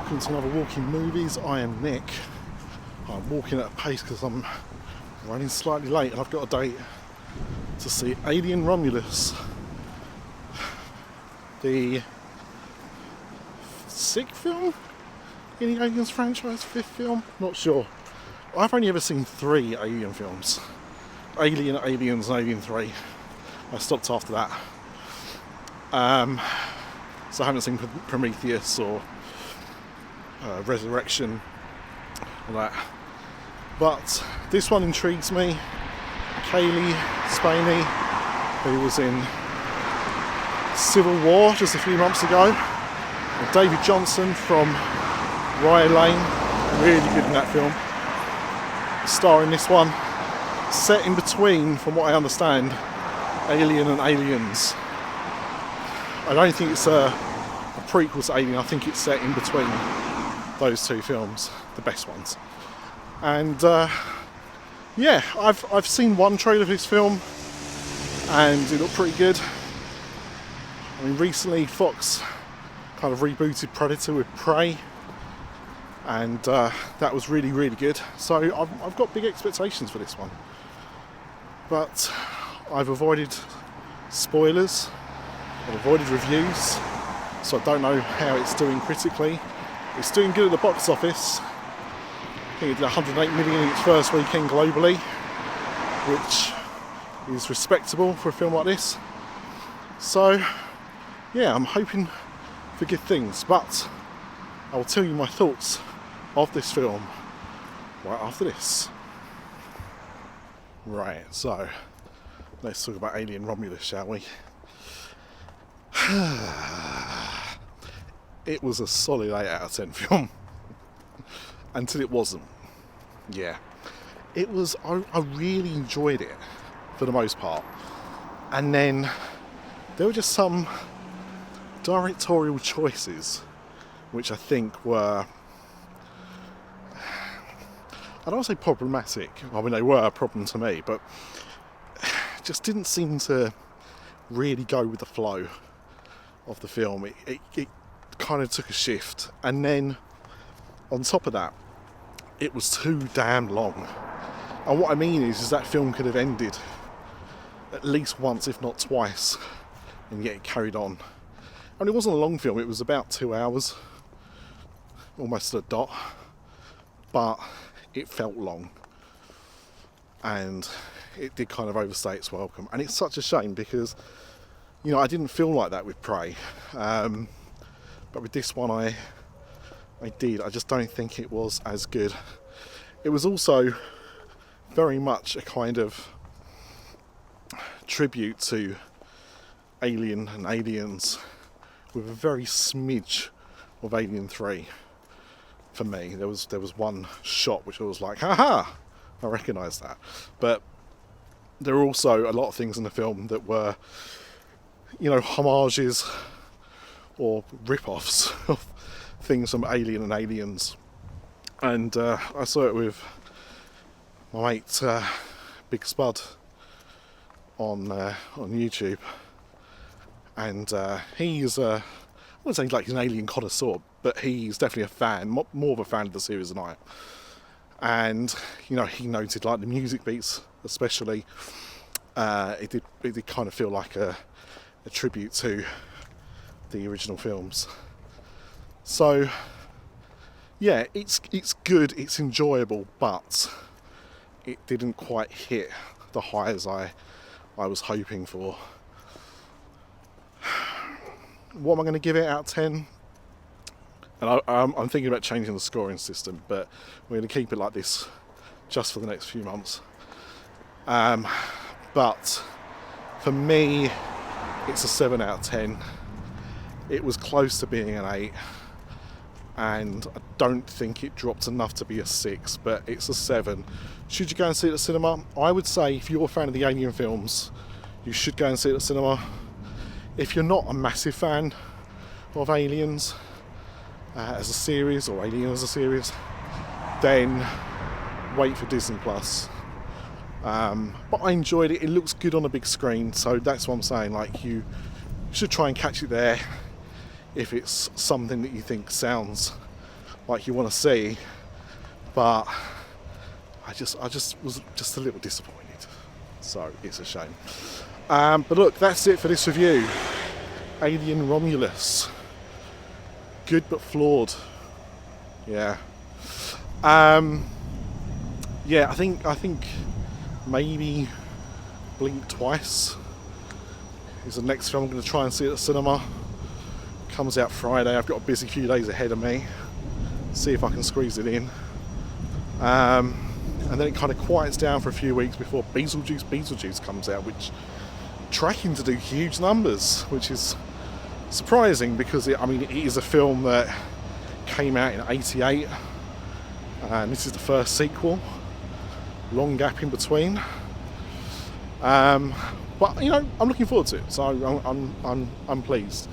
welcome to another Walking Movies. I am Nick. I'm walking at a pace because I'm running slightly late and I've got a date to see Romulus, the sixth film in the Aliens franchise, fifth film, not sure. I've only ever seen 3 Alien films. Alien, Aliens and Alien 3. I stopped after that. So I haven't seen Prometheus or Resurrection or that. But this one intrigues me. Kaylee Spaney, who was in Civil War just a few months ago. And David Johnson from Rye Lane, really good in that film. Star in this one, set in between, from what I understand, Alien and Aliens. I don't think it's a prequel to Alien, I think it's set in between those 2 films, the best ones. And yeah, I've seen one trailer of this film and it looked pretty good. I mean, recently Fox kind of rebooted Predator with Prey, and that was really, really good. So I've got big expectations for this one. But I've avoided spoilers, I've avoided reviews, so I don't know how it's doing critically. It's doing good at the box office. I think it did 108 million in its first weekend globally, which is respectable for a film like this. So yeah, I'm hoping for good things, but I will tell you my thoughts of this film right after this. Right, so let's talk about alienromulus, shall we? It was a solid 8 out of 10 film. Until it wasn't. Yeah. It was, I really enjoyed it for the most part. And then there were just some directorial choices which I think were, I don't want to say problematic. I mean, they were a problem to me, but just didn't seem to really go with the flow of the film. It kind of took a shift, and then on top of that, it was too damn long. And what I mean is that film could have ended at least once, if not twice, and yet it carried on. And it wasn't a long film, it was about 2 hours, almost a dot, but it felt long, and it did kind of overstay its welcome. And it's such a shame because, you know, I didn't feel like that with Prey, but with this one I did. I just don't think it was as good. It was also very much a kind of tribute to Alien and Aliens, with a very smidge of Alien 3 for me. There was one shot which I was like, haha, I recognise that. But there were also a lot of things in the film that were, you know, homages or rip-offs of things from Alien and Aliens. And I saw it with my mate Big Spud on YouTube, and he's I wouldn't say like he's an Alien connoisseur, but he's definitely a fan, more of a fan of the series than I am. And you know, he noted like the music beats especially, it did kind of feel like a tribute to the original films. So yeah, it's good, it's enjoyable, but it didn't quite hit the highs I was hoping for. What am I going to give it out of 10? And I'm thinking about changing the scoring system, but we're going to keep it like this just for the next few months. But for me, it's a 7 out of 10. It was close to being an 8. And I don't think it dropped enough to be a 6, but it's a 7. Should you go and see it at the cinema? I would say if you're a fan of the Alien films, you should go and see it at the cinema. If you're not a massive fan of Aliens as a series, or Alien as a series, then wait for Disney Plus. But I enjoyed it. It looks good on a big screen, so that's what I'm saying. Like, you should try and catch it there if it's something that you think sounds like you want to see, but I just was just a little disappointed. So it's a shame. But look, that's it for this review. Alien Romulus. Good but flawed. Yeah. Yeah, I think maybe Blink Twice is the next film I'm going to try and see at the cinema. Comes out Friday. I've got a busy few days ahead of me. See if I can squeeze it in. And then it kind of quiets down for a few weeks before Beetlejuice comes out, which tracking to do huge numbers, which is surprising because it is a film that came out in '88, and this is the first sequel. Long gap in between, but you know, I'm looking forward to it, so I'm pleased.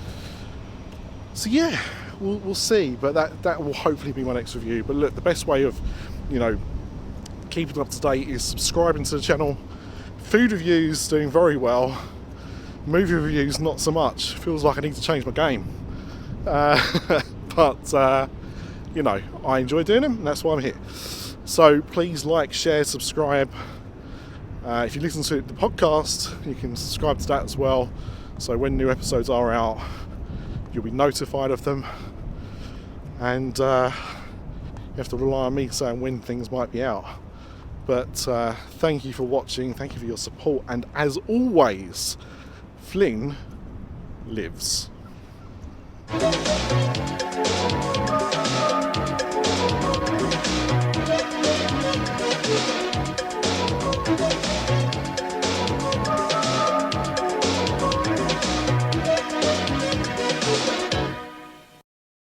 So yeah, we'll see, but that will hopefully be my next review. But look, the best way of, you know, keeping up to date is subscribing to the channel. Food reviews doing very well. Movie reviews not so much. Feels like I need to change my game. But you know, I enjoy doing them, and that's why I'm here. So please like, share, subscribe. If you listen to the podcast, you can subscribe to that as well. So when new episodes are out, you'll be notified of them. And you have to rely on me saying when things might be out. But thank you for watching, thank you for your support, and as always, Flynn lives.